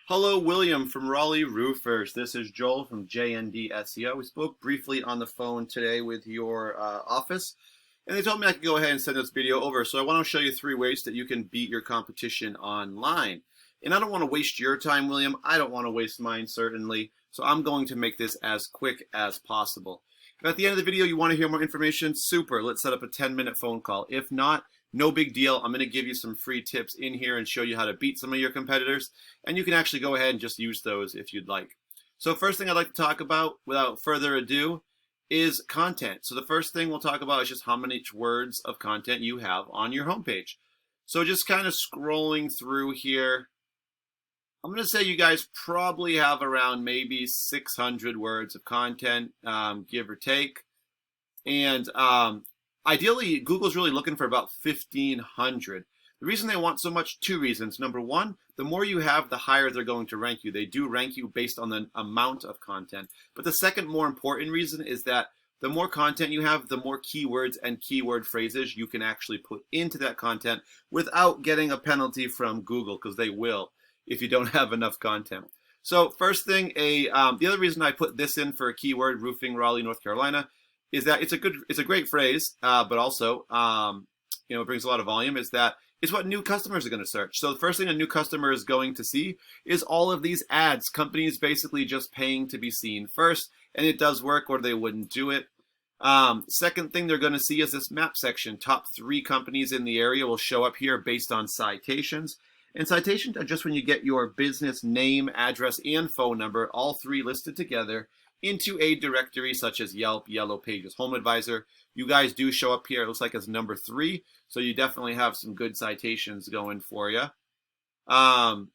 Hello, William from Raleigh Roofers. This is Joel from JND SEO. We spoke briefly on the phone today with your office, and they told me I could go ahead and send this video over. So I want to show you 3 ways that you can beat your competition online. And I don't want to waste your time, William. I don't want to waste mine, certainly. So I'm going to make this as quick as possible. If at the end of the video you want to hear more information, super. Let's set up a 10-minute phone call. If not, no big deal. I'm going to give you some free tips in here and show you how to beat some of your competitors. And you can actually go ahead and just use those if you'd like. So first thing I'd like to talk about, without further ado, is content. So the first thing we'll talk about is just how many words of content you have on your homepage. So just kind of scrolling through here, I'm going to say you guys probably have around maybe 600 words of content, give or take. And ideally, Google's really looking for about 1,500. The reason they want so much, 2 reasons. Number one, the more you have, the higher they're going to rank you. They do rank you based on the amount of content. But the second more important reason is that the more content you have, the more keywords and keyword phrases you can actually put into that content without getting a penalty from Google, because they will if you don't have enough content. So first thing, the other reason I put this in for a keyword, roofing, Raleigh, North Carolina, is that it's a great phrase, but also it brings a lot of volume. Is that it's what new customers are going to search. So the first thing a new customer is going to see is all of these ads. Companies basically just paying to be seen first, and it does work, or they wouldn't do it. Second thing they're going to see is this map section. Top 3 companies in the area will show up here based on citations. And citations are just when you get your business name, address, and phone number, all 3 listed together, into a directory such as Yelp, Yellow Pages, Home Advisor. You guys do show up here, it looks like, as number 3, so you definitely have some good citations going for you. And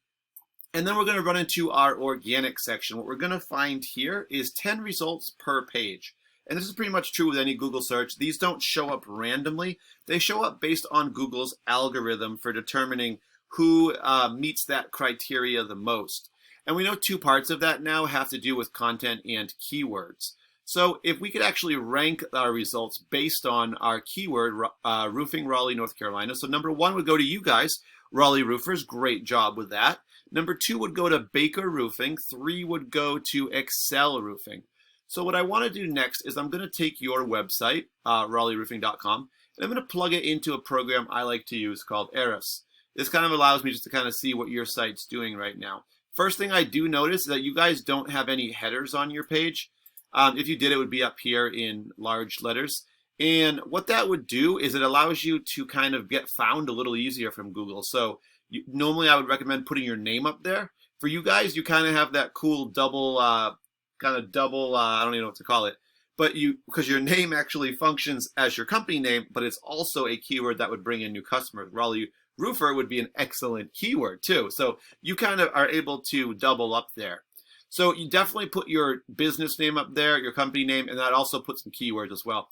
then we're going to run into our organic section. What we're going to find here is 10 results per page. And this is pretty much true with any Google search. These don't show up randomly. They show up based on Google's algorithm for determining who meets that criteria the most. And we know 2 parts of that now have to do with content and keywords. So if we could actually rank our results based on our keyword, roofing, Raleigh, North Carolina. So number 1 would go to you guys, Raleigh Roofers. Great job with that. Number 2 would go to Baker Roofing. 3 would go to Excel Roofing. So what I want to do next is I'm going to take your website, RaleighRoofing.com, and I'm going to plug it into a program I like to use called Eris. This kind of allows me just to kind of see what your site's doing right now. First thing I do notice is that you guys don't have any headers on your page. If you did, it would be up here in large letters. And what that would do is it allows you to kind of get found a little easier from Google. So normally I would recommend putting your name up there. For you guys, you kind of have that cool double, I don't even know what to call it. But because your name actually functions as your company name, but it's also a keyword that would bring in new customers. Raleigh Roofer would be an excellent keyword too. So you kind of are able to double up there. So you definitely put your business name up there, your company name, and that also puts some keywords as well.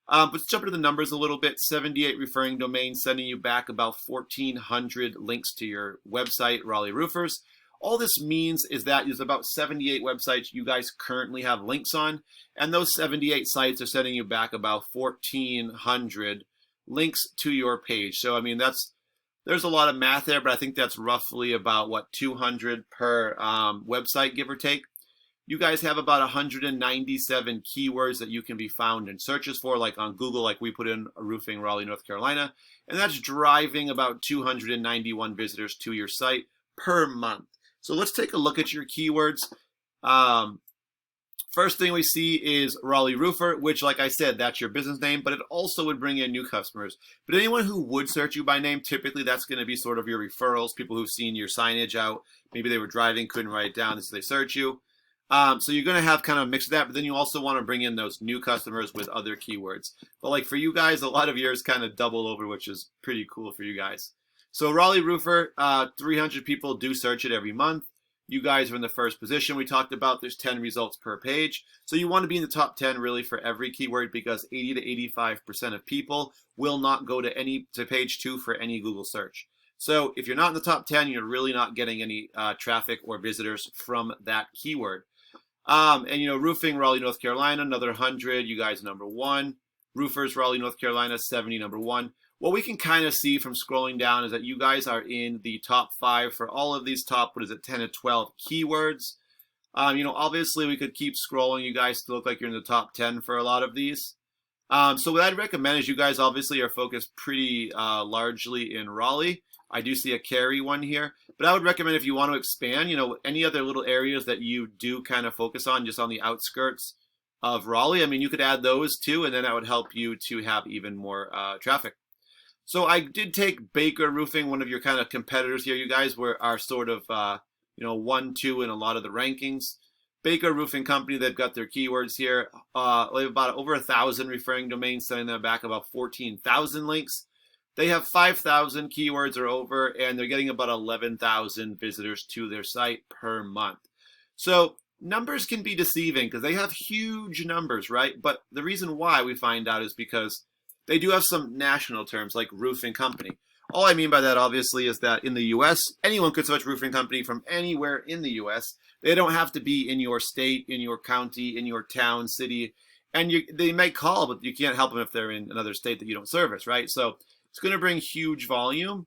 But let's jump into the numbers a little bit. 78 referring domains, sending you back about 1,400 links to your website, Raleigh Roofers. All this means is that there's about 78 websites you guys currently have links on, and those 78 sites are sending you back about 1,400 links to your page. So I mean, there's a lot of math there, but I think that's roughly about, 200 per website, give or take. You guys have about 197 keywords that you can be found in searches for, like on Google, like we put in roofing, Raleigh, North Carolina. And that's driving about 291 visitors to your site per month. So let's take a look at your keywords. First thing we see is Raleigh Roofer, which, like I said, that's your business name, but it also would bring in new customers. But anyone who would search you by name, typically that's going to be sort of your referrals, people who've seen your signage out. Maybe they were driving, couldn't write it down, so they search you. So you're going to have kind of a mix of that, but then you also want to bring in those new customers with other keywords. But like for you guys, a lot of yours kind of double over, which is pretty cool for you guys. So Raleigh Roofer, 300 people do search it every month. You guys are in the first position. We talked about there's 10 results per page. So you want to be in the top 10 really for every keyword, because 80 to 85% of people will not go to page 2 for any Google search. So if you're not in the top 10, you're really not getting any traffic or visitors from that keyword. And roofing, Raleigh, North Carolina, another 100. You guys number 1. Roofers, Raleigh, North Carolina, 70, number 1. what we can kind of see from scrolling down is that you guys are in the top 5 for all of these top, 10 to 12 keywords. Obviously we could keep scrolling. You guys still look like you're in the top 10 for a lot of these. So what I'd recommend is you guys obviously are focused pretty largely in Raleigh. I do see a Cary one here, but I would recommend if you want to expand, any other little areas that you do kind of focus on just on the outskirts of Raleigh. I mean, you could add those too, and then that would help you to have even more traffic. So I did take Baker Roofing, one of your kind of competitors here. You guys are sort of 1, 2 in a lot of the rankings. Baker Roofing Company, they've got their keywords here. They have about over 1,000 referring domains, sending them back about 14,000 links. They have 5,000 keywords or over, and they're getting about 11,000 visitors to their site per month. So numbers can be deceiving because they have huge numbers, right? But the reason why we find out is because they do have some national terms like roofing company. All I mean by that, obviously, is that in the U.S., anyone could search roofing company from anywhere in the U.S. They don't have to be in your state, in your county, in your town, city. And they may call, but you can't help them if they're in another state that you don't service, right? So it's going to bring huge volume.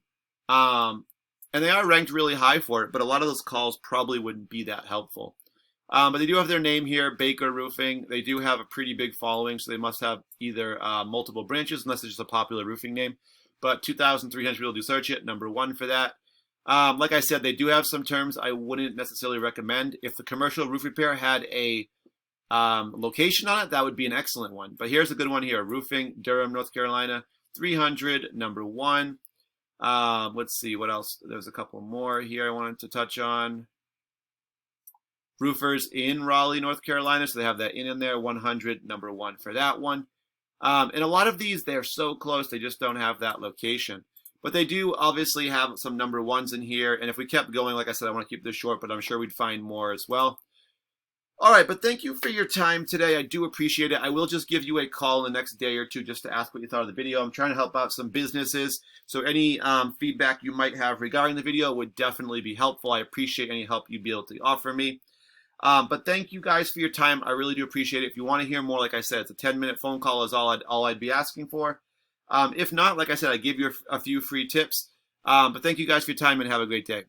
And they are ranked really high for it, but a lot of those calls probably wouldn't be that helpful. But they do have their name here, Baker Roofing. They do have a pretty big following, so they must have either multiple branches, unless it's just a popular roofing name. But 2,300 people do search it, number 1 for that. Like I said, they do have some terms I wouldn't necessarily recommend. If the commercial roof repair had a location on it, that would be an excellent one. But here's a good one here, Roofing, Durham, North Carolina, 300, number 1. Let's see, what else? There's a couple more here I wanted to touch on. Roofers in Raleigh, North Carolina, so they have that in there, 100, number 1 for that one. And a lot of these, they're so close, they just don't have that location. But they do obviously have some number 1s in here. And if we kept going, like I said, I want to keep this short, but I'm sure we'd find more as well. All right, but thank you for your time today. I do appreciate it. I will just give you a call in the next day or two just to ask what you thought of the video. I'm trying to help out some businesses. So any feedback you might have regarding the video would definitely be helpful. I appreciate any help you'd be able to offer me. But thank you guys for your time. I really do appreciate it. If you want to hear more, like I said, it's a 10-minute phone call is all I'd be asking for. If not, like I said, I give you a few free tips. But thank you guys for your time and have a great day.